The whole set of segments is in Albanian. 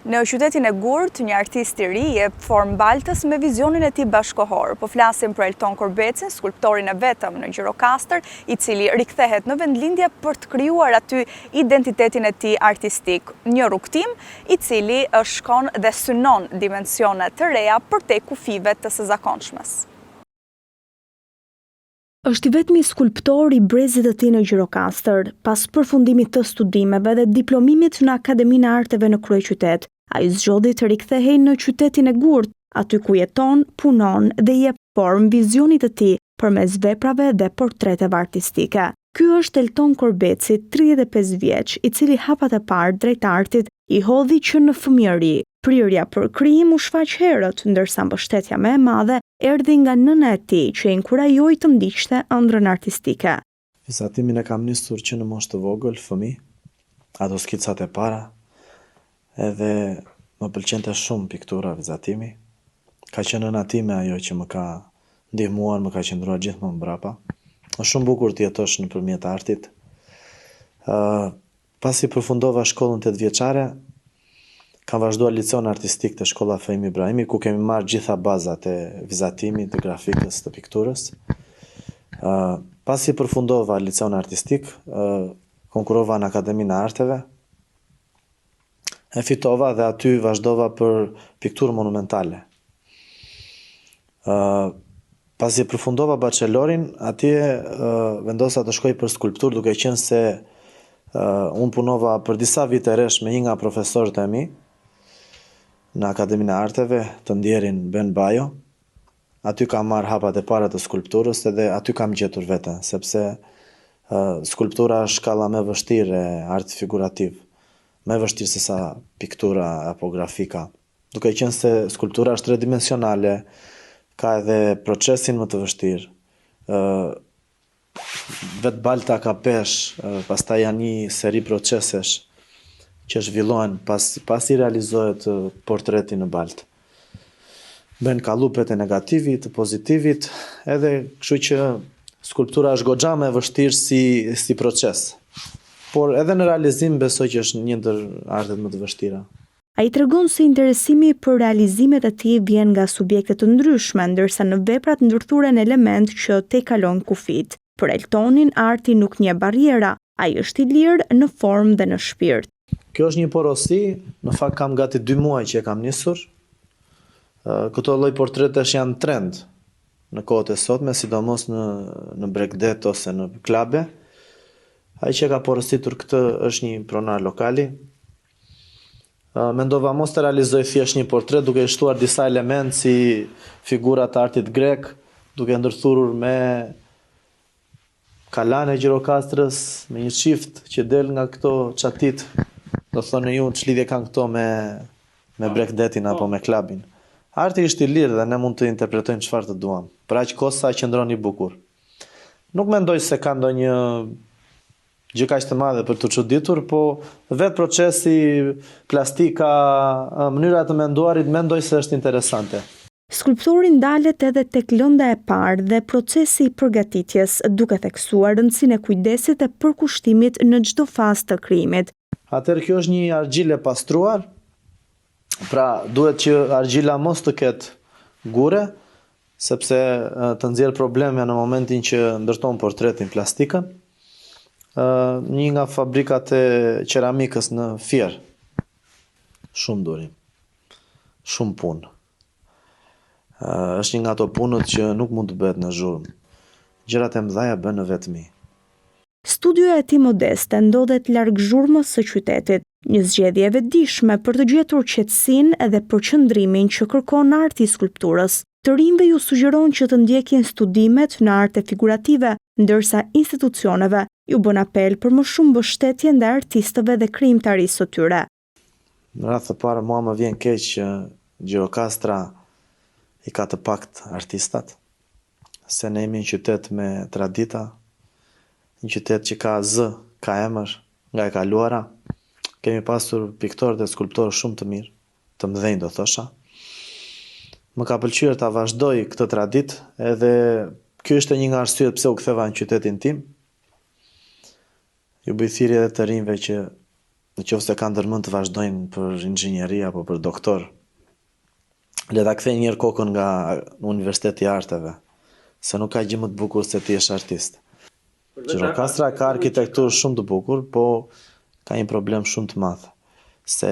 Në qytetin e Gurt, një artist i ri jep formë baltës me vizionin e tij bashkëkohor. Po flasim për Elton Korbecin, skulptorin e vetëm në Gjirokastër, i cili rikthehet në vendlindje për të krijuar aty identitetin e tij artistik. Një rrugtim i cili shkon dhe synon dimensione të reja përtej kufive të së zakonshmes. Është i vetmi skulptor i brezit të tij në Gjirokastër, pas përfundimit të studimeve dhe diplomimit në Akademinë e Arteve në kryeqytet. Ai zgjodhi të rikthehej në qytetin e Gurt, aty ku jeton, punon dhe jep formë vizionit të tij përmes veprave dhe portreteve artistike. Ky është Elton Korbeci, 35 vjeç, i cili hapat e parë drejt artit i hodhi që në fëmijëri. Prirja për krijim u shfaq herët, ndërsa mbështetja më e madhe erdhi nga nëna e tij, që e inkurajoi të ndiqte ëndrrën artistike. Vizatimin e kam nisur që në moshë të vogël, fëmijë, ato skicat e para, edhe më pëlqente shumë piktura vizatimi. Ka qenë nëna time ajo që më ka ndihmuar, më ka qendruar gjithmonë mbrapa. Është shumë bukur të jetosh nëpërmjet artit. Pasi përfundova shkollën 8 vjeçare, kam vazhduar liceun artistik të shkolla Fehim Ibrahimi, ku kemi marrë gjitha bazat e vizatimit, të grafikës, të pikturës. Pasi përfundova liceun artistik, konkurova në Akademinë e Arteve, e fitova dhe aty vazhdova për pikturë monumentale. Pasi përfundova bachelorin, atje vendosa të shkoj për skulptur, duke qenë se unë punova për disa vite rresh me një nga profesorët e mi në Akademinë e Arteve, të ndjerin Ben Bajo. Aty kam marrë hapat e para të skulpturës edhe aty kam gjetur veten, sepse skulptura është shkalla më vështirë e art figurativ, më vështirë se sa piktura apo grafika. Duke qenë se skulptura është tridimensionale, ka edhe procesin më të vështirë. Vetë balta ka pesh, pastaj janë një seri procesesh që zhvillohen pasi realizohet portreti në baltë. Ben kallupet e negativit, të pozitivit, edhe kështu që skulptura është goxha më e vështirë si proces. Por edhe në realizim besoj që është një ndër artet më të vështira. Ai tregon se interesimi për realizimet e tij vjen nga subjekte të ndryshme, ndërsa në veprat ndërthuren element që tejkalon kufit. Për Eltonin, arti nuk njeh barriera, ai është i lirë në formë dhe në shpirt. Kjo është një porosi, në fakt kam gati 2 muaj që e kam nisur. Këto lloj portretesh janë trend në kohët e sotme, sidomos në bregdet ose në klabe. Ai që ka porositur këtë është një pronar lokali. Mendova mos të realizoj thjesht një portret duke i shtuar disa elementë si figura të artit grek, duke ndërthurur me kalan e Gjirokastrës, me një çift që del nga këto çatit. Do thonë ju ç'lidhje kanë këto me bregdetin apo me klabin. Arti është i lirë dhe ne mund të interpretojmë çfarë të duam. Për aq kohë sa qëndron i bukur. Nuk mendoj se ka ndonjë gjë kaq të madhe për të çuditur, po vetë procesi, plastika, mënyra të menduarit mendoj se është interesante. Skulptori ndalet edhe tek lënda e parë dhe procesi i përgatitjes, duke theksuar rëndësinë e kujdesit e përkushtimit në çdo fazë të krijimit. Atëherë kjo është një argjile pastruar, pra duhet që argjila mos të ketë gure, sepse të nxjerr probleme në momentin që ndërton portretin plastikën. Një nga fabrikat e qeramikës në Fier. Shumë durim, shumë punë. Është një nga ato punët që nuk mund të bëhet në zhurmë. Gjërat e mëdha bën në vetmi. Studioja e tij modeste ndodhet larg zhurmës së qytetit, një zgjedhje e vetëdijshme për të gjetur qetësinë edhe përqendrimin që kërkon arti i skulpturës. Të rinjve ju sugjeron që të ndjekin studimet në arte figurative, ndërsa institucioneve ju bën apel për më shumë mbështetje ndaj artistëve dhe krijimtarisë së tyre. Në radhë të parë mua më vjen keq që Gjirokastra i ka të pakt artistat, se ne jemi një qytet me tradita, një qytet që ka zë, ka emër nga e kaluara. Kemi pasur piktorë dhe skulptorë shumë të mirë, të mëdhenj do thosha. Më ka pëlqyer ta vazhdoj këtë traditë, edhe ky është një nga arsyet pse u ktheva në qytetin tim. Ju bëj thirrje edhe të rinjve që nëse kanë ndërmend të vazhdojnë për inxhinieri apo për doktor, le ta kthejnë një herë kokën nga Universiteti i Arteve, se nuk ka gjë më të bukur se ti jesh artist. Gjirokastra ka arkitekturë shumë të bukur, po ka një problem shumë të madh, se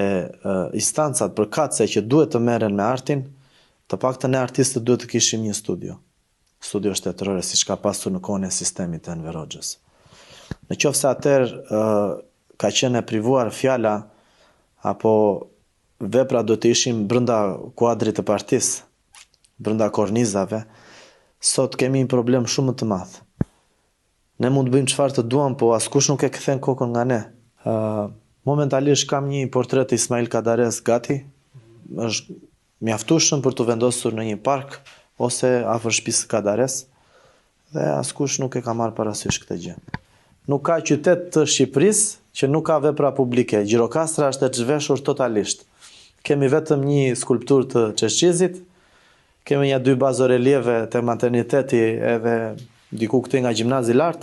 instancat përkatëse që duhet të merren me artin, të paktën ne artistët duhet të kishim një studio shtetërore, siç ka pasur në kohën e sistemit të Enver Hoxhës. Nëse atëherë ka qenë e privuar fjala apo vepra do të ishin brenda kuadrit të partisë, brenda kornizave, sot kemi një problem shumë të madh. Ne mund të bëjmë çfarë të duam, po askush nuk e kthen kokën nga ne. Momentalisht kam një portret të Ismail Kadares gati, është mjaftueshëm për të vendosur në një park ose afër shtëpisë Kadares, dhe askush nuk e ka marrë parasysh këtë gjë. Nuk ka qytet të Shqipërisë që nuk ka vepra publike. Gjirokastra është e zhveshur totalisht. Kemi vetëm një skulpturë të Çeshqizit, kemi një 2 bazorelieve të materniteti edhe diku këtej nga gjimnazi lart.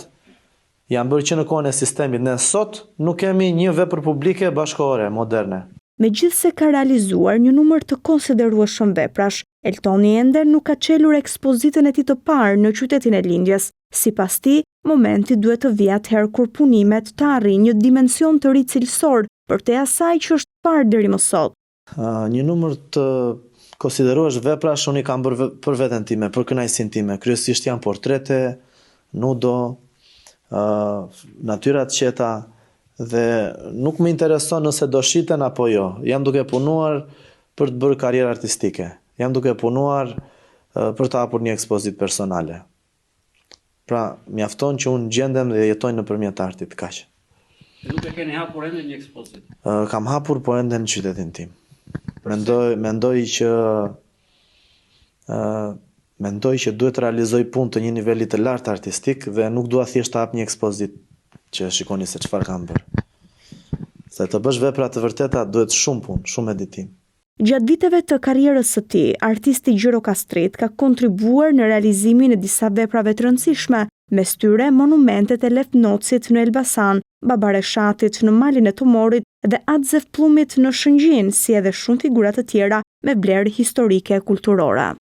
Janë bërë që në kohën e sistemit. Ne sot nuk kemi një vepër publike bashkëkohore, moderne. Megjithse ka realizuar një numër të konsiderueshëm veprash, Eltoni ende nuk ka çelur ekspozitën e tij të parë në qytetin e lindjes. Sipas tij, momenti duhet të vijë atëherë kur punimet të arrijnë një dimension të ri cilësor përtej asaj që është parë deri më sot. Një numër të konsiderueshëm veprash unë i kam bërë për veten time, për kënaqësinë time. Kryesisht janë portrete, nudo, natyra të qeta, dhe nuk më intereson nëse do shiten apo jo. Jam duke punuar për të bërë karrierë artistike. Jam duke punuar për të hapur një ekspozit personale. Pra, mjafton që unë gjendem dhe jetoj nëpërmjet artit, kaq. Nuk e keni hapur ende një ekspozit? Kam hapur, po ende në qytetin tim. Mendoj që duhet të realizoj punë të një niveli të lartë artistik dhe nuk dua thjesht të hap një ekspozit që shikoni se çfarë kam bërë. Se të bësh vepra të vërteta duhet shumë punë, shumë meditim. Gjatë viteve të karrierës së tij, artisti gjirokastrit ka kontribuar në realizimin e disa veprave të rëndësishme, mes tyre monumentet e Lev Nocit në Elbasan, Babareshatit në malin e Tomorit dhe Atzef Plumit në Shëngjin, si edhe shumë figura të tjera me vlerë historike kulturore.